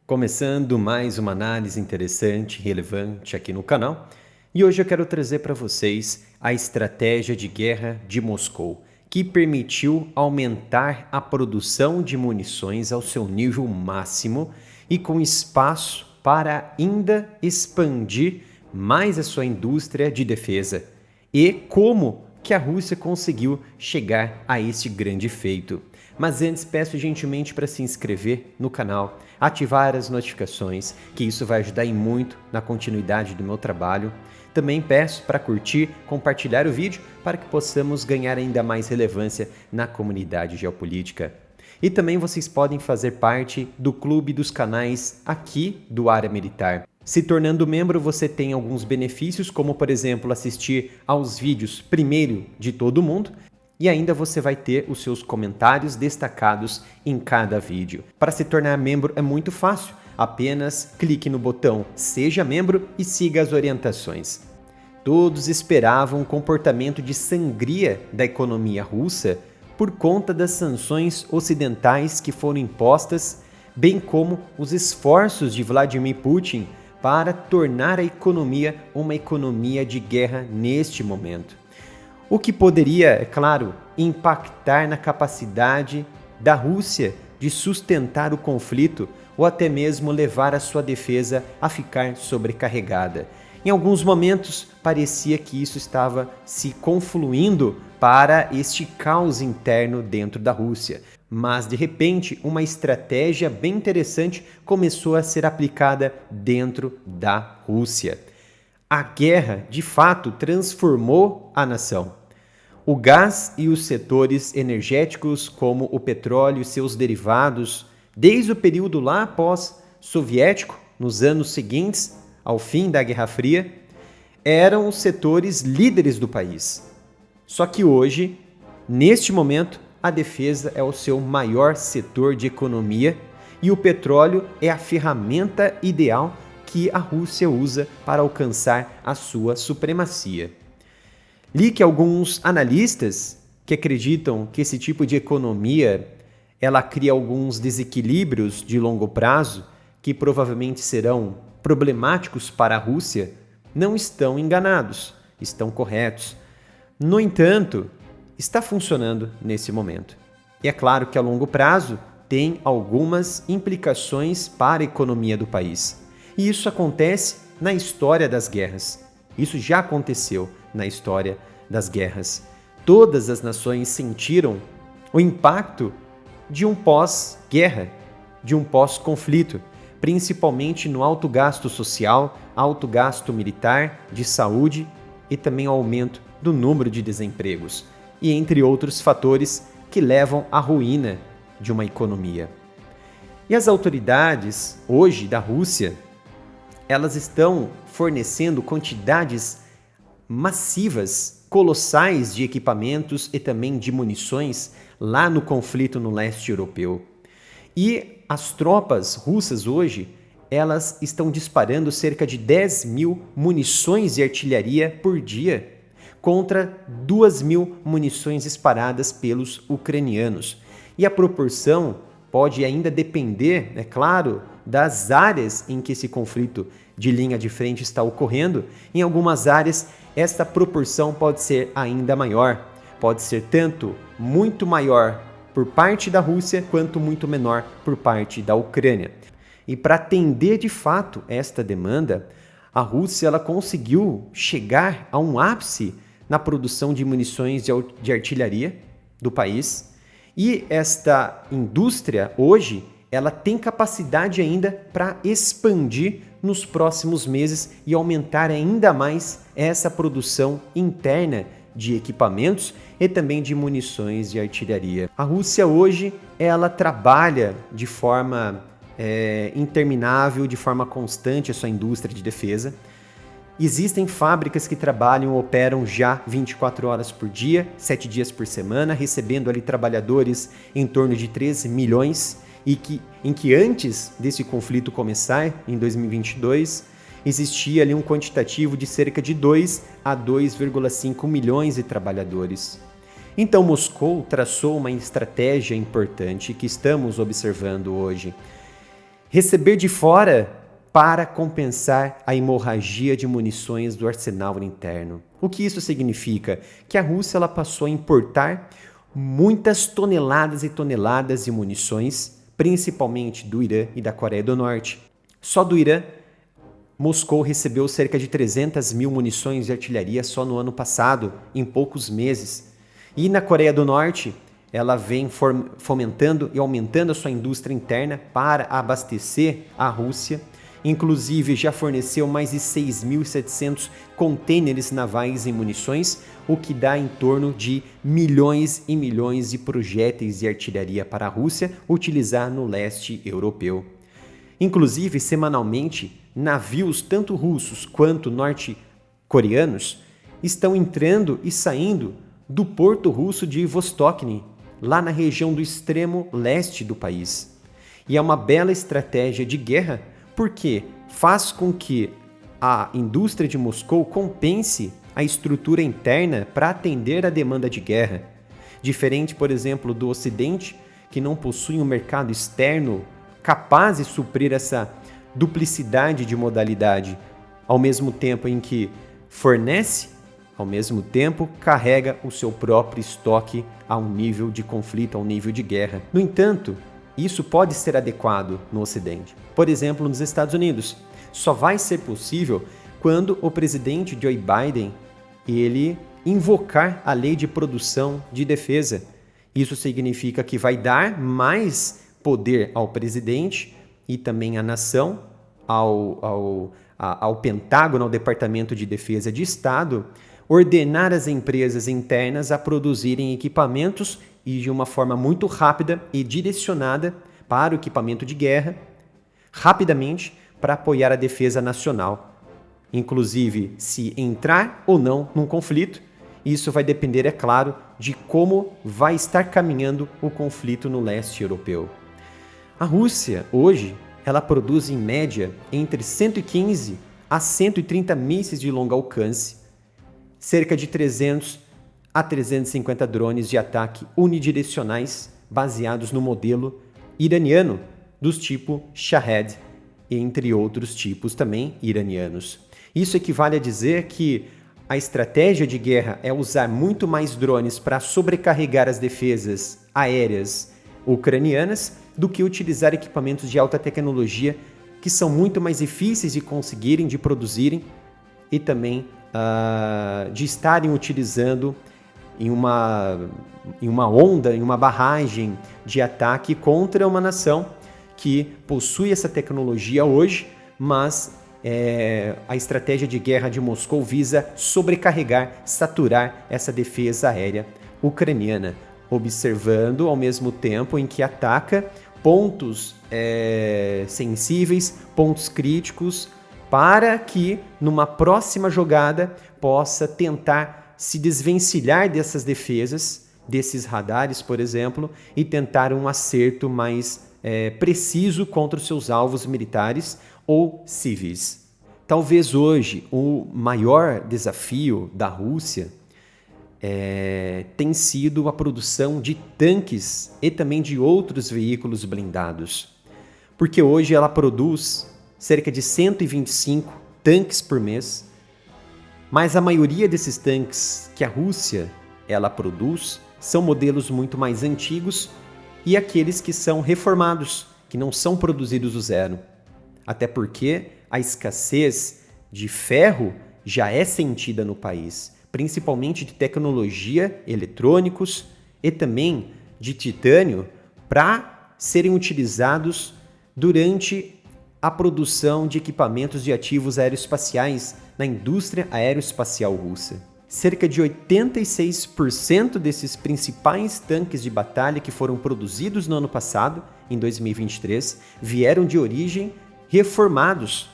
Começando mais uma análise interessante e relevante aqui no canal, e hoje eu quero trazer para vocês a estratégia de guerra de Moscou, que permitiu aumentar a produção de munições ao seu nível máximo e com espaço para ainda expandir mais a sua indústria de defesa. E como que a Rússia conseguiu chegar a este grande feito. Mas antes peço gentilmente para se inscrever no canal, ativar as notificações, que isso vai ajudar em muito na continuidade do meu trabalho. Também peço para curtir, compartilhar o vídeo para que possamos ganhar ainda mais relevância na comunidade geopolítica. E também vocês podem fazer parte do clube dos canais aqui do Área Militar. Se tornando membro, você tem alguns benefícios, como por exemplo, assistir aos vídeos primeiro de todo mundo, e ainda você vai ter os seus comentários destacados em cada vídeo. Para se tornar membro é muito fácil, apenas clique no botão Seja Membro e siga as orientações. Todos esperavam um comportamento de sangria da economia russa por conta das sanções ocidentais que foram impostas, bem como os esforços de Vladimir Putin para tornar a economia uma economia de guerra neste momento. O que poderia, é claro, impactar na capacidade da Rússia de sustentar o conflito ou até mesmo levar a sua defesa a ficar sobrecarregada. Em alguns momentos, parecia que isso estava se confluindo para este caos interno dentro da Rússia. Mas, de repente, uma estratégia bem interessante começou a ser aplicada dentro da Rússia. A guerra, de fato, transformou a nação. O gás e os setores energéticos, como o petróleo e seus derivados, desde o período lá pós-soviético, nos anos seguintes ao fim da Guerra Fria, eram os setores líderes do país. Só que hoje, neste momento, a defesa é o seu maior setor de economia e o petróleo é a ferramenta ideal que a Rússia usa para alcançar a sua supremacia. Li que alguns analistas que acreditam que esse tipo de economia ela cria alguns desequilíbrios de longo prazo que provavelmente serão problemáticos para a Rússia, não estão enganados, estão corretos. No entanto, está funcionando nesse momento. E é claro que a longo prazo tem algumas implicações para a economia do país. E isso acontece na história das guerras. Isso já aconteceu na história das guerras. Todas as nações sentiram o impacto de um pós-guerra, de um pós-conflito, principalmente no alto gasto social, alto gasto militar, de saúde e também o aumento do número de desempregos, e entre outros fatores que levam à ruína de uma economia. E as autoridades, hoje, da Rússia, elas estão fornecendo quantidades massivas, colossais de equipamentos e também de munições lá no conflito no leste europeu. E as tropas russas hoje, elas estão disparando cerca de 10.000 munições de artilharia por dia, contra 2.000 munições disparadas pelos ucranianos. E a proporção pode ainda depender, é claro, das áreas em que esse conflito de linha de frente está ocorrendo. Em algumas áreas, esta proporção pode ser ainda maior. Pode ser tanto muito maior por parte da Rússia, quanto muito menor por parte da Ucrânia. E para atender de fato esta demanda, a Rússia ela conseguiu chegar a um ápice na produção de munições de artilharia do país. E esta indústria, hoje, ela tem capacidade ainda para expandir nos próximos meses e aumentar ainda mais essa produção interna de equipamentos e também de munições de artilharia. A Rússia hoje, ela trabalha de forma interminável, de forma constante a sua indústria de defesa. Existem fábricas que trabalham, operam já 24 horas por dia, 7 dias por semana, recebendo ali trabalhadores em torno de 13 milhões, em que antes desse conflito começar, em 2022, existia ali um quantitativo de cerca de 2 a 2,5 milhões de trabalhadores. Então Moscou traçou uma estratégia importante que estamos observando hoje. Receber de fora para compensar a hemorragia de munições do arsenal interno. O que isso significa? Que a Rússia ela passou a importar muitas toneladas e toneladas de munições, principalmente do Irã e da Coreia do Norte. Só do Irã, Moscou recebeu cerca de 300 mil munições de artilharia só no ano passado, em poucos meses. E na Coreia do Norte, ela vem fomentando e aumentando a sua indústria interna para abastecer a Rússia. Inclusive, já forneceu mais de 6.700 contêineres navais em munições, o que dá em torno de milhões e milhões de projéteis de artilharia para a Rússia utilizar no leste europeu. Inclusive, semanalmente, navios tanto russos quanto norte-coreanos estão entrando e saindo do porto russo de Vostokny, lá na região do extremo leste do país. E é uma bela estratégia de guerra porque faz com que a indústria de Moscou compense a estrutura interna para atender a demanda de guerra. Diferente, por exemplo, do Ocidente, que não possui um mercado externo capaz de suprir essa duplicidade de modalidade, ao mesmo tempo em que fornece, ao mesmo tempo carrega o seu próprio estoque a um nível de conflito, a um nível de guerra. No entanto, isso pode ser adequado no Ocidente. Por exemplo, nos Estados Unidos, só vai ser possível quando o presidente Joe Biden ele invocar a lei de produção de defesa. Isso significa que vai dar mais poder ao presidente e também à nação, ao Pentágono, ao Departamento de Defesa de Estado, ordenar as empresas internas a produzirem equipamentos e de uma forma muito rápida e direcionada para o equipamento de guerra, rapidamente para apoiar a defesa nacional. Inclusive, se entrar ou não num conflito, isso vai depender, é claro, de como vai estar caminhando o conflito no leste europeu. A Rússia, hoje, ela produz em média entre 115 a 130 mísseis de longo alcance, cerca de 300 a 350 drones de ataque unidirecionais baseados no modelo iraniano dos tipo Shahed, entre outros tipos também iranianos. Isso equivale a dizer que a estratégia de guerra é usar muito mais drones para sobrecarregar as defesas aéreas ucranianas do que utilizar equipamentos de alta tecnologia que são muito mais difíceis de conseguirem, de produzirem e também de estarem utilizando em uma onda, em uma barragem de ataque contra uma nação que possui essa tecnologia hoje, mas a estratégia de guerra de Moscou visa sobrecarregar, saturar essa defesa aérea ucraniana, observando ao mesmo tempo em que ataca pontos sensíveis, pontos críticos, para que numa próxima jogada possa tentar se desvencilhar dessas defesas, desses radares, por exemplo, e tentar um acerto mais preciso contra os seus alvos militares ou civis. Talvez hoje o maior desafio da Rússia tem sido a produção de tanques e também de outros veículos blindados, porque hoje ela produz cerca de 125 tanques por mês, mas a maioria desses tanques que a Rússia ela produz são modelos muito mais antigos e aqueles que são reformados, que não são produzidos do zero. Até porque a escassez de ferro já é sentida no país, principalmente de tecnologia, eletrônicos e também de titânio para serem utilizados durante a produção de equipamentos de ativos aeroespaciais na indústria aeroespacial russa. Cerca de 86% desses principais tanques de batalha que foram produzidos no ano passado, em 2023, vieram de origem reformados.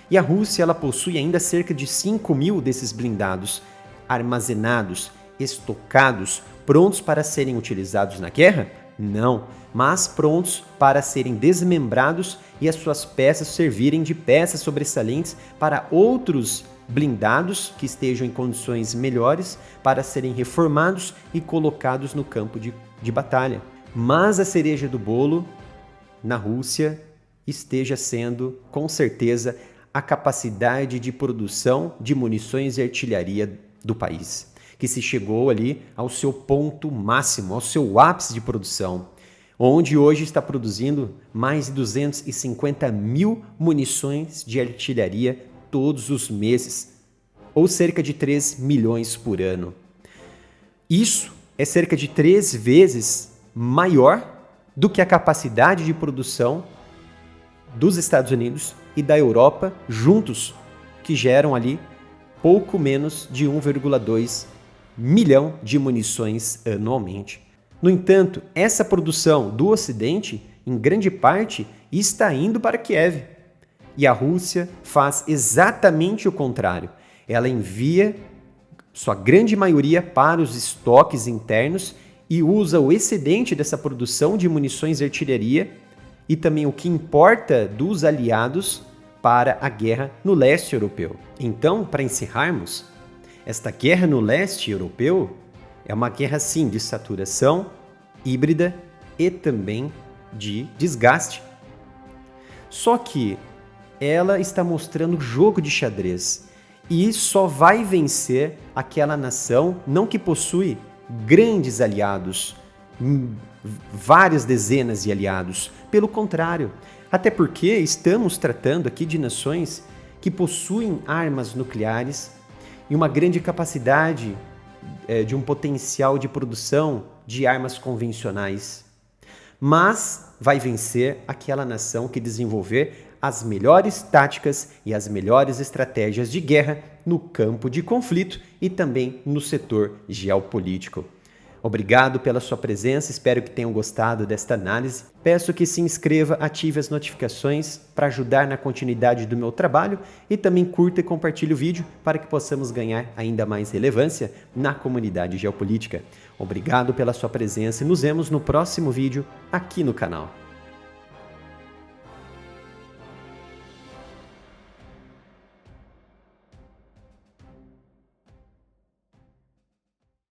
E a Rússia ela possui ainda cerca de 5.000 desses blindados, armazenados, estocados, prontos para serem utilizados na guerra? Não, mas prontos para serem desmembrados e as suas peças servirem de peças sobressalentes para outros blindados que estejam em condições melhores para serem reformados e colocados no campo de batalha. Mas a cereja do bolo na Rússia esteja sendo, com certeza, a capacidade de produção de munições e artilharia do país, que se chegou ali ao seu ponto máximo, ao seu ápice de produção, onde hoje está produzindo mais de 250 mil munições de artilharia todos os meses, ou cerca de 3 milhões por ano. Isso é cerca de 3 vezes maior do que a capacidade de produção dos Estados Unidos e da Europa juntos, que geram ali pouco menos de 1,2 milhão de munições anualmente. No entanto, essa produção do Ocidente, em grande parte, está indo para Kiev. E a Rússia faz exatamente o contrário. Ela envia sua grande maioria para os estoques internos e usa o excedente dessa produção de munições e artilharia e também o que importa dos aliados para a guerra no leste europeu. Então, para encerrarmos, esta guerra no leste europeu é uma guerra, sim, de saturação híbrida e também de desgaste. Só que ela está mostrando o jogo de xadrez e só vai vencer aquela nação não que possui grandes aliados, várias dezenas de aliados. Pelo contrário, até porque estamos tratando aqui de nações que possuem armas nucleares e uma grande capacidade de um potencial de produção de armas convencionais. Mas vai vencer aquela nação que desenvolver as melhores táticas e as melhores estratégias de guerra no campo de conflito e também no setor geopolítico. Obrigado pela sua presença, espero que tenham gostado desta análise. Peço que se inscreva, ative as notificações para ajudar na continuidade do meu trabalho e também curta e compartilhe o vídeo para que possamos ganhar ainda mais relevância na comunidade geopolítica. Obrigado pela sua presença e nos vemos no próximo vídeo aqui no canal.